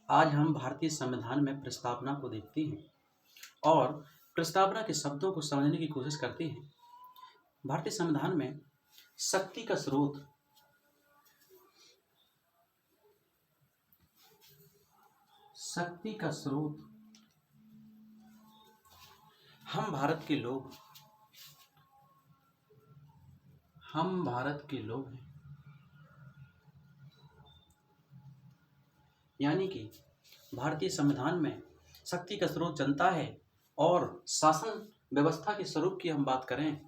आज हम भारतीय संविधान में प्रस्तावना को देखते हैं और प्रस्तावना के शब्दों को समझने की कोशिश करते हैं। भारतीय संविधान में शक्ति का स्रोत हम भारत के लोग हैं। यानी कि भारतीय संविधान में शक्ति का स्रोत जनता है और शासन व्यवस्था के स्वरूप की हम बात करें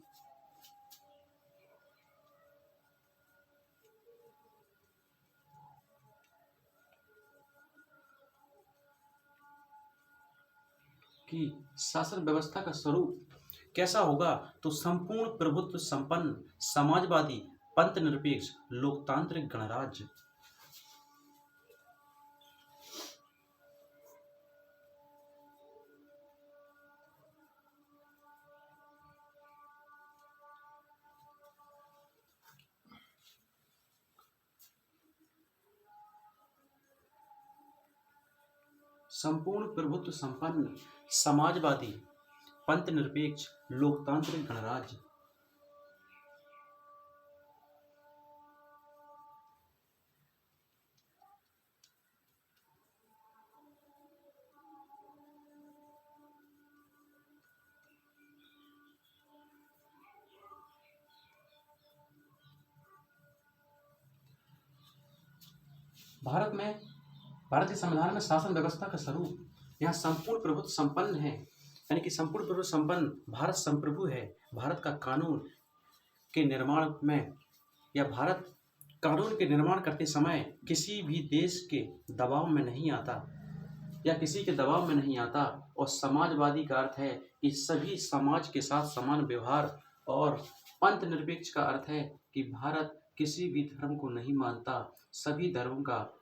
कि शासन व्यवस्था का स्वरूप कैसा होगा, तो संपूर्ण प्रभुत्व संपन्न समाजवादी पंथ निरपेक्ष लोकतांत्रिक गणराज्य। संपूर्ण प्रभुत्व संपन्न समाजवादी पंथ निरपेक्ष लोकतांत्रिक गणराज्य। भारतीय संविधान में शासन व्यवस्था का स्वरूप यहाँ संपूर्ण प्रभुत्व संपन्न है, यानी कि संपूर्ण प्रभुत्व संपन्न भारत संप्रभु है। भारत का कानून के निर्माण में या भारत कानून के निर्माण करते समय किसी भी देश के दबाव में नहीं आता या किसी के दबाव में नहीं आता। और समाजवादी का अर्थ है कि सभी समाज के साथ समान व्यवहार, और पंथ निरपेक्ष का अर्थ है कि भारत किसी भी धर्म को नहीं मानता, सभी धर्मों का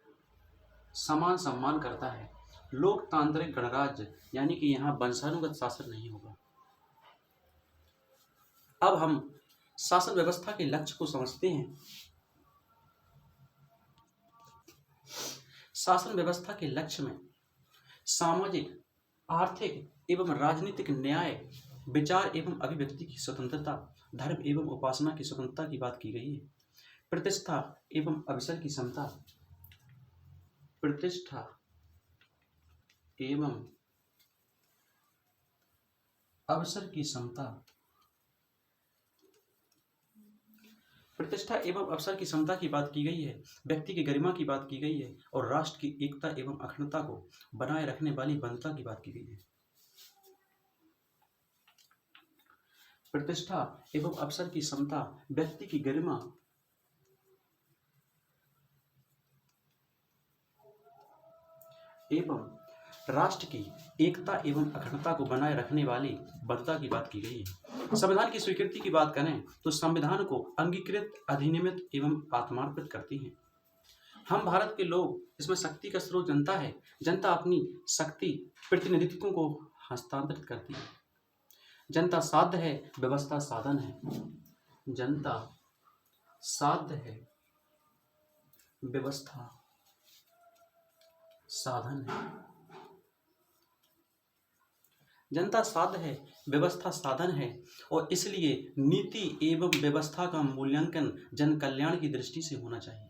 समान सम्मान करता है। लोकतांत्रिक गणराज्य यानी कि यहाँ वंशानुगत शासन नहीं होगा। अब हम शासन व्यवस्था के लक्ष्य को समझते हैं। शासन व्यवस्था के लक्ष्य में सामाजिक, आर्थिक एवं राजनीतिक न्याय, विचार एवं अभिव्यक्ति की स्वतंत्रता, धर्म एवं उपासना की स्वतंत्रता की बात की गई है। प्रतिष्ठा एवं अवसर की समता, प्रतिष्ठा एवं अवसर की समता, प्रतिष्ठा एवं अवसर की समता की बात की गई है। व्यक्ति की गरिमा की बात की गई है और राष्ट्र की एकता एवं अखंडता को बनाए रखने वाली बंधुता की बात की गई है। प्रतिष्ठा एवं अवसर की समता, व्यक्ति की गरिमा एवं राष्ट्र की एकता एवं अखंडता को बनाए रखने वाली बंधुता की बात की गई है। संविधान की स्वीकृति की बात करें तो संविधान को अंगीकृत, अधिनियमित एवं आत्मार्पित करती है। हम भारत के लोग, इसमें शक्ति का स्रोत जनता है। जनता अपनी शक्ति प्रतिनिधित्व को हस्तांतरित करती है। जनता साध्य है, व्यवस्था साधन है। जनता साध्य है, व्यवस्था साधन है। जनता साध्य है, व्यवस्था साधन है, और इसलिए नीति एवं व्यवस्था का मूल्यांकन जन कल्याण की दृष्टि से होना चाहिए।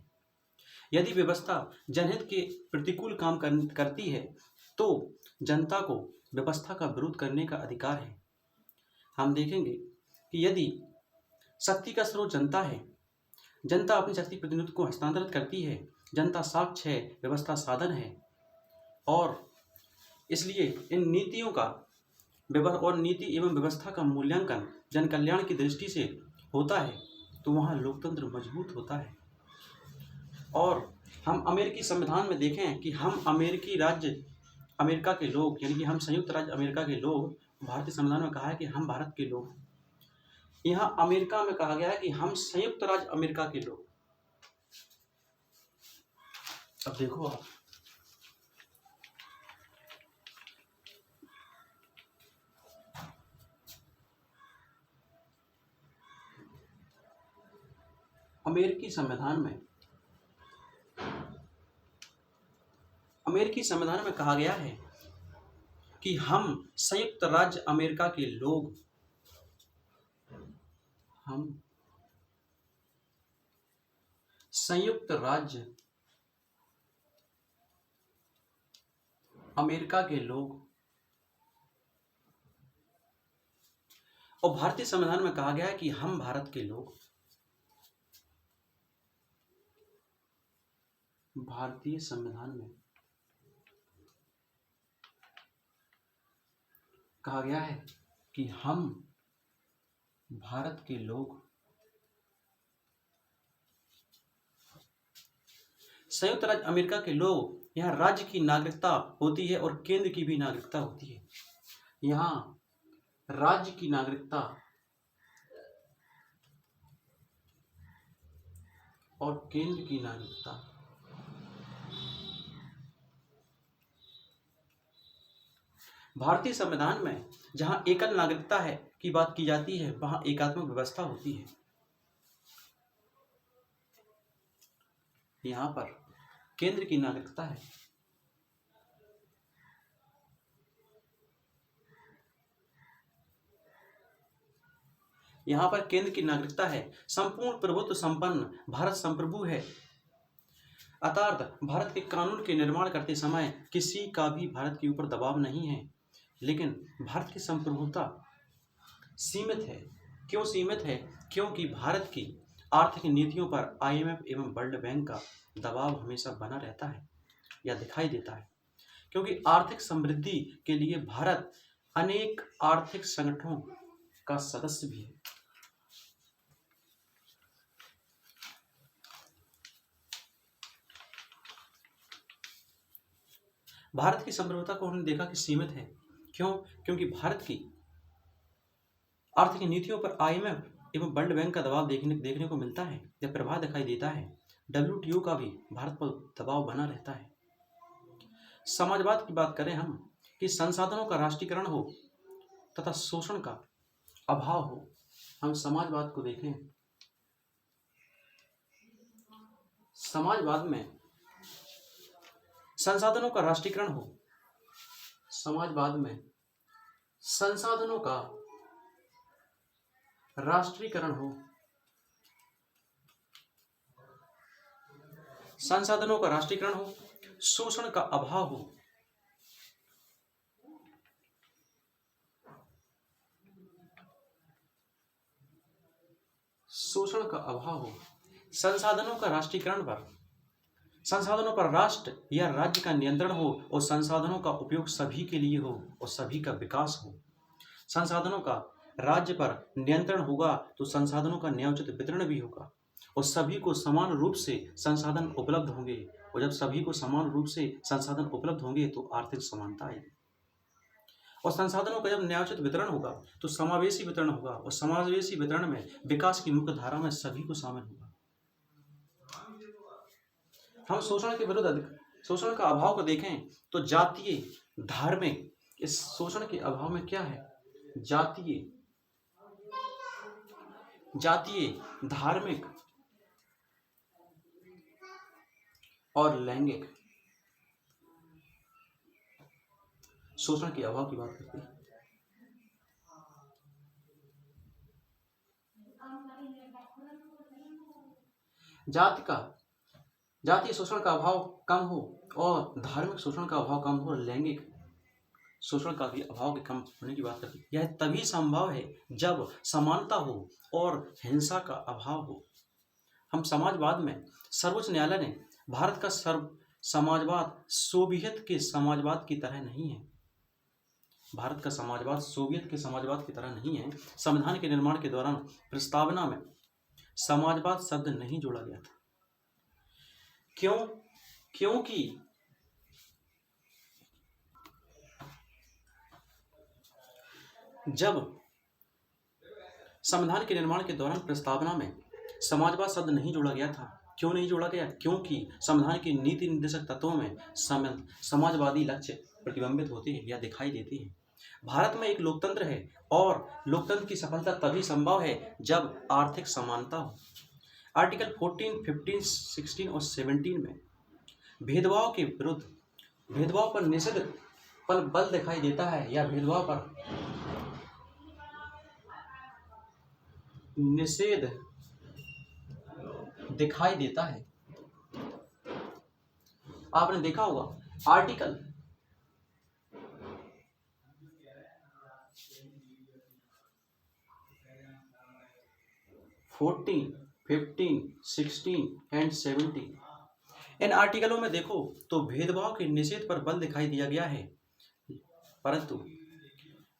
यदि व्यवस्था जनहित के प्रतिकूल काम करती है तो जनता को व्यवस्था का विरोध करने का अधिकार है। हम देखेंगे कि यदि शक्ति का स्रोत जनता है, जनता अपनी शक्ति प्रतिनिधित्व को हस्तांतरित करती है, जनता साक्ष्य है, व्यवस्था साधन है, और इसलिए इन नीतियों का और नीति एवं व्यवस्था का मूल्यांकन जन कल्याण की दृष्टि से होता है, तो वहाँ लोकतंत्र मजबूत होता है। और हम अमेरिकी संविधान में देखें कि हम अमेरिकी राज्य अमेरिका के लोग, यानी कि हम संयुक्त राज्य अमेरिका के लोग, भारतीय संविधान में कहा है कि हम भारत के लोग हैं। यहाँ अमेरिका में कहा गया है कि हम संयुक्त राज्य अमेरिका के लोग। अब देखो आप, अमेरिकी संविधान में अमेरिकी संविधान में कहा गया है कि हम संयुक्त राज्य अमेरिका के लोग, हम संयुक्त राज्य अमेरिका के लोग, और भारतीय संविधान में कहा गया है कि हम भारत के लोग, भारतीय संविधान में कहा गया है कि हम भारत के लोग संयुक्त राज्य अमेरिका के लोग, यहाँ राज्य की नागरिकता होती है और केंद्र की भी नागरिकता होती है। यहाँ राज्य की नागरिकता और केंद्र की नागरिकता भारतीय संविधान में जहां एकल नागरिकता है की बात की जाती है, वहां एकात्मक व्यवस्था होती है। यहां पर केंद्र की नागरिकता है, यहां पर केंद्र की नागरिकता है। संपूर्ण प्रभुत्व संपन्न भारत संप्रभु है, अर्थात भारत के कानून के निर्माण करते समय किसी का भी भारत के ऊपर दबाव नहीं है। लेकिन भारत की संप्रभुता सीमित है। क्यों सीमित है? क्योंकि भारत की आर्थिक नीतियों पर IMF एवं वर्ल्ड बैंक का दबाव हमेशा बना रहता है या दिखाई देता है, क्योंकि आर्थिक समृद्धि के लिए भारत अनेक आर्थिक संगठनों का सदस्य भी है। भारत की संप्रभुता को हमने देखा कि सीमित है। क्यों? क्योंकि भारत की आर्थिक नीतियों पर IMF एवं वर्ल्ड बैंक का दबाव देखने को मिलता है या प्रभाव दिखाई देता है। WTO का भी भारत पर दबाव बना रहता है। समाजवाद की बात करें हम कि संसाधनों का राष्ट्रीयकरण हो तथा शोषण का अभाव हो। हम समाजवाद को देखें, समाजवाद में संसाधनों का राष्ट्रीयकरण हो, समाजवाद में संसाधनों का राष्ट्रीयकरण हो, संसाधनों का राष्ट्रीयकरण हो, शोषण का अभाव हो, शोषण का अभाव हो, संसाधनों का राष्ट्रीयकरण पर, संसाधनों पर राष्ट्र या राज्य का नियंत्रण हो और संसाधनों का उपयोग सभी के लिए हो और सभी का विकास हो। संसाधनों का राज्य पर नियंत्रण होगा तो संसाधनों का न्यायोचित वितरण भी होगा और सभी को समान रूप से संसाधन उपलब्ध होंगे, और जब सभी को समान रूप से संसाधन उपलब्ध होंगे तो आर्थिक समानता आएगी। और संसाधनों का जब न्यायोचित वितरण होगा तो समावेशी वितरण होगा, और समावेशी वितरण में विकास की मुख्य धारा में सभी को शामिल होगा। हम शोषण के विरुद्ध शोषण का अभाव को देखें तो जातीय, धार्मिक, इस शोषण के अभाव में क्या है? जातीय, धार्मिक और लैंगिक शोषण के अभाव की बात करते हैं। जातीय शोषण का अभाव कम हो और धार्मिक शोषण का अभाव कम हो और लैंगिक शोषण का भी अभाव के कम होने की बात करती है। यह तभी संभव है जब समानता हो और हिंसा का अभाव हो। हम समाजवाद में सर्वोच्च न्यायालय ने भारत का समाजवाद सोवियत के समाजवाद की तरह नहीं है। भारत का समाजवाद सोवियत के समाजवाद की तरह नहीं है। संविधान के निर्माण के दौरान प्रस्तावना में समाजवाद शब्द नहीं जोड़ा गया था। क्यों? क्योंकि जब संविधान के निर्माण के दौरान प्रस्तावना में समाजवाद शब्द नहीं जोड़ा गया था। क्यों नहीं जोड़ा गया? क्योंकि संविधान की नीति निर्देशक तत्वों में समाजवादी लक्ष्य प्रतिबिंबित होते हैं या दिखाई देते हैं। भारत में एक लोकतंत्र है और लोकतंत्र की सफलता तभी संभव है जब आर्थिक समानता हो। आर्टिकल 14, 15, 16 और 17 में भेदभाव के विरुद्ध भेदभाव पर निषेध पर बल दिखाई देता है या भेदभाव पर निषेध दिखाई देता है। आपने देखा होगा आर्टिकल 14, 15, 16 एंड 17। इन आर्टिकलों में देखो तो भेदभाव के निषेध पर बल दिखाई दिया गया है, परंतु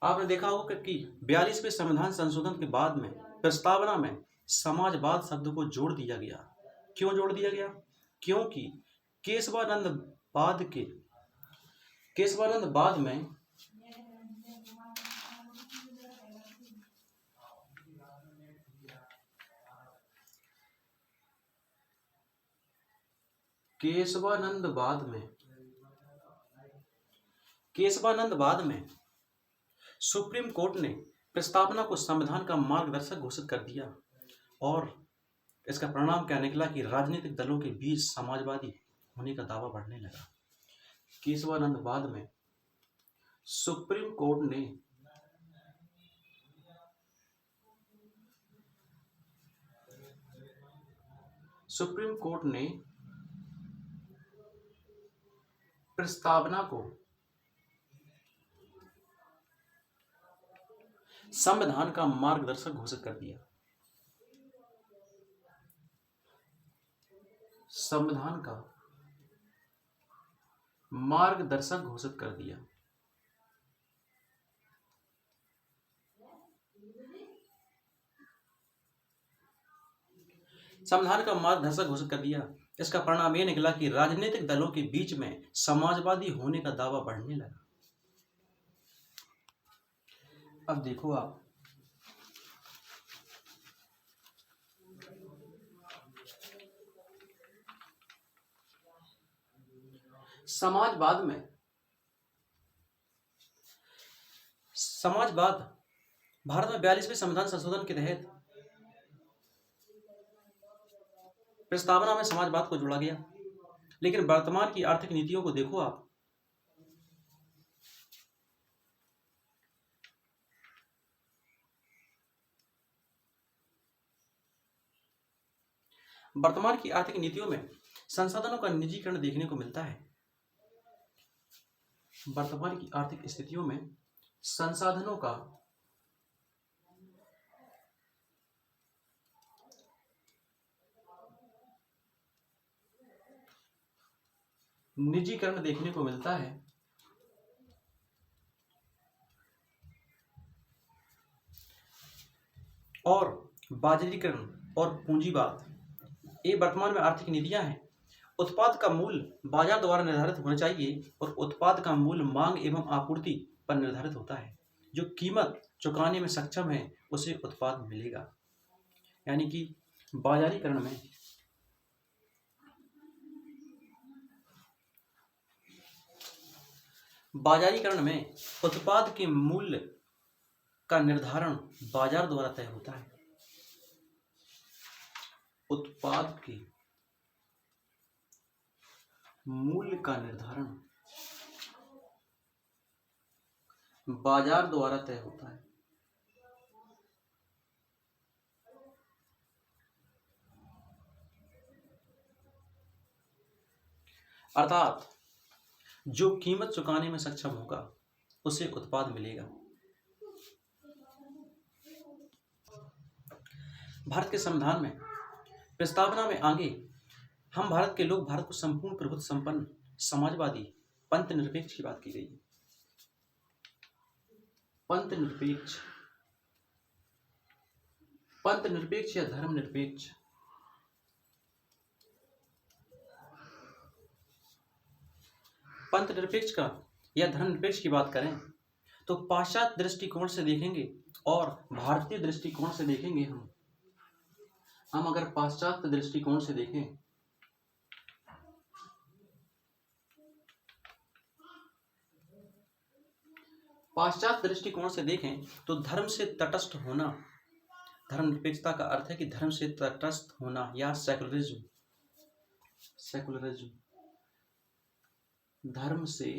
आपने देखा होगा कि 42वें संविधान संशोधन के बाद में प्रस्तावना में समाजवाद शब्द को जोड़ दिया गया। क्यों जोड़ दिया गया? क्योंकि केशवानंद बाद में केशवानंद बाद में सुप्रीम कोर्ट ने प्रस्तावना को संविधान का मार्गदर्शक घोषित कर दिया और इसका परिणाम क्या निकला कि राजनीतिक दलों के बीच समाजवादी होने का दावा बढ़ने लगा। केशवानंद बाद में सुप्रीम कोर्ट ने प्रस्तावना को संविधान का मार्गदर्शक घोषित कर दिया। संविधान का मार्गदर्शक घोषित कर दिया। संविधान का मार्गदर्शक घोषित कर दिया। इसका परिणाम यह निकला कि राजनीतिक दलों के बीच में समाजवादी होने का दावा बढ़ने लगा। अब देखो आप समाजवाद भारत में 42वें संविधान संशोधन के तहत प्रस्तावना में समाजवाद को जोड़ा गया, लेकिन वर्तमान की आर्थिक नीतियों को देखो आप। वर्तमान की आर्थिक नीतियों में संसाधनों का निजीकरण देखने को मिलता है। वर्तमान की आर्थिक स्थितियों में संसाधनों का निजीकरण देखने को मिलता है और बाजारीकरण और पूंजीवाद ये वर्तमान में आर्थिक नीतियां हैं। उत्पाद का मूल्य बाजार द्वारा निर्धारित होना चाहिए और उत्पाद का मूल्य मांग एवं आपूर्ति पर निर्धारित होता है। जो कीमत चुकाने में सक्षम है उसे उत्पाद मिलेगा। यानी कि बाजारीकरण में उत्पाद के मूल्य का निर्धारण बाजार द्वारा तय होता है। उत्पाद के मूल्य का निर्धारण बाजार द्वारा तय होता है। अर्थात जो कीमत चुकाने में सक्षम होगा उसे उत्पाद मिलेगा। भारत के संविधान में प्रस्तावना में आगे हम भारत के लोग भारत को संपूर्ण प्रभुत्व संपन्न समाजवादी पंथ निरपेक्ष की बात की गई है। पंथ निरपेक्ष या धर्म निरपेक्ष। पंथ निरपेक्ष का या धर्म निरपेक्ष की बात करें तो पाश्चात्य दृष्टिकोण से देखेंगे और भारतीय दृष्टिकोण से देखेंगे। हम अगर पाश्चात्य दृष्टिकोण से देखें तो धर्म से तटस्थ होना, धर्म निरपेक्षता का अर्थ है कि धर्म से तटस्थ होना या सेकुलरिज्म। धर्म से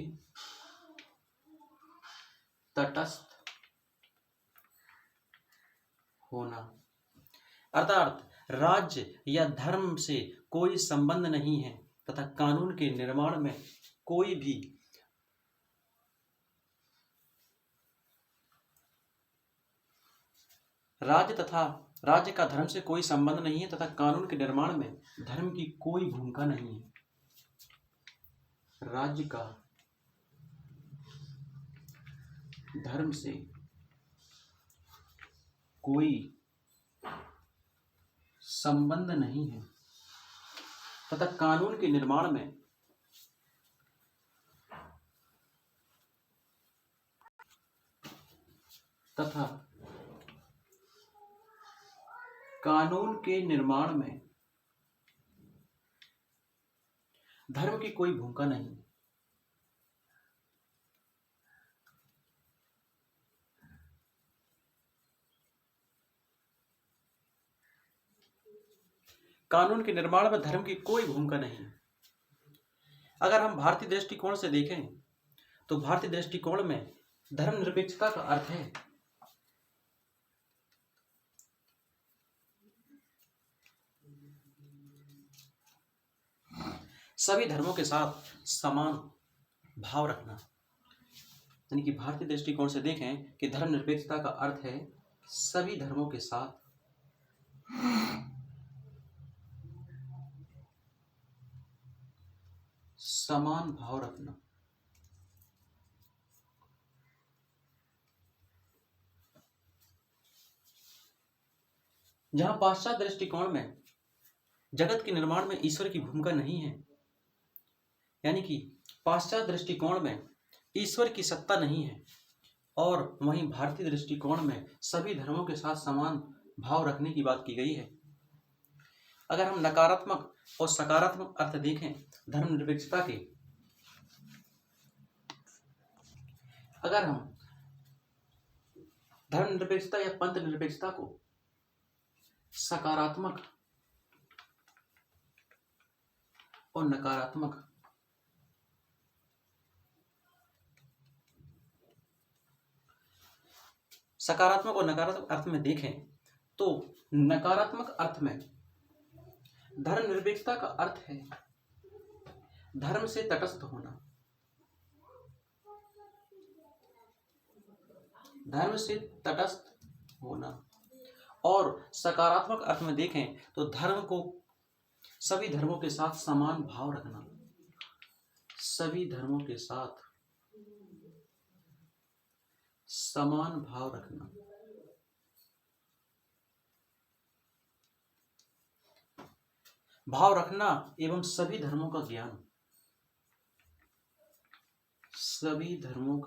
तटस्थ होना, अर्थात राज्य या धर्म से कोई संबंध नहीं है तथा कानून के निर्माण में कोई भी राज्य का धर्म से कोई संबंध नहीं है तथा कानून के निर्माण में धर्म की कोई भूमिका नहीं है। राज्य का धर्म से कोई संबंध नहीं है तथा कानून के निर्माण में धर्म की कोई भूमिका नहीं। कानून के निर्माण में धर्म की कोई भूमिका नहीं। अगर हम भारतीय दृष्टिकोण से देखें तो भारतीय दृष्टिकोण में धर्मनिरपेक्षता का अर्थ है सभी धर्मों के साथ समान भाव रखना। यानी कि भारतीय दृष्टिकोण से देखें कि धर्मनिरपेक्षता का अर्थ है सभी धर्मों के साथ समान भाव रखना। जहां पाश्चात्य दृष्टिकोण में जगत के निर्माण में ईश्वर की भूमिका नहीं है, यानी कि पाश्चात्य दृष्टिकोण में ईश्वर की सत्ता नहीं है, और वहीं भारतीय दृष्टिकोण में सभी धर्मों के साथ समान भाव रखने की बात की गई है। अगर हम नकारात्मक और सकारात्मक अर्थ देखें धर्मनिरपेक्षता के, अगर हम धर्मनिरपेक्षता या पंथ निरपेक्षता को सकारात्मक और नकारात्मक अर्थ में देखें तो नकारात्मक अर्थ में धर्मनिरपेक्षता का अर्थ है धर्म से तटस्थ होना। धर्म से तटस्थ होना। और सकारात्मक अर्थ में देखें तो धर्म को सभी धर्मों के साथ समान भाव रखना। सभी धर्मों के साथ समान भाव रखना। भाव रखना एवं सभी धर्मों का ज्ञान। सभी धर्मों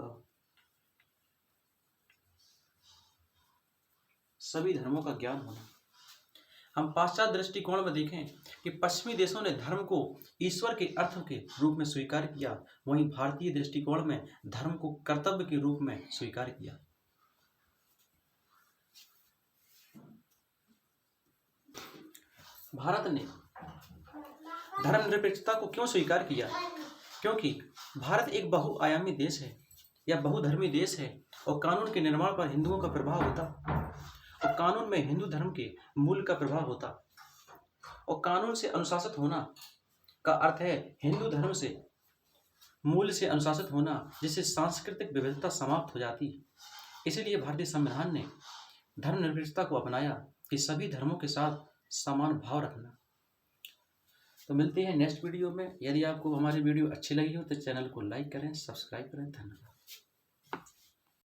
का ज्ञान होना। हम पाश्चात्य दृष्टिकोण में देखें कि पश्चिमी देशों ने धर्म को ईश्वर के अर्थ के रूप में स्वीकार किया, वहीं भारतीय दृष्टिकोण में धर्म को कर्तव्य के रूप में स्वीकार किया। भारत ने धर्मनिरपेक्षता को क्यों स्वीकार किया? क्योंकि भारत एक बहुआयामी देश है या बहुधर्मी देश है, और कानून के निर्माण पर हिंदुओं का प्रभाव होता, और कानून में हिंदू धर्म के मूल का प्रभाव होता, और कानून से अनुशासित होना का अर्थ है हिंदू धर्म से मूल से अनुशासित होना, जिससे सांस्कृतिक विविधता समाप्त हो जाती। इसलिए भारतीय संविधान ने धर्मनिरपेक्षता को अपनाया कि सभी धर्मों के साथ समान भाव रखना। तो मिलते हैं नेक्स्ट वीडियो में। यदि आपको हमारी वीडियो अच्छी लगी हो तो चैनल को लाइक करें, सब्सक्राइब करें। धन्यवाद।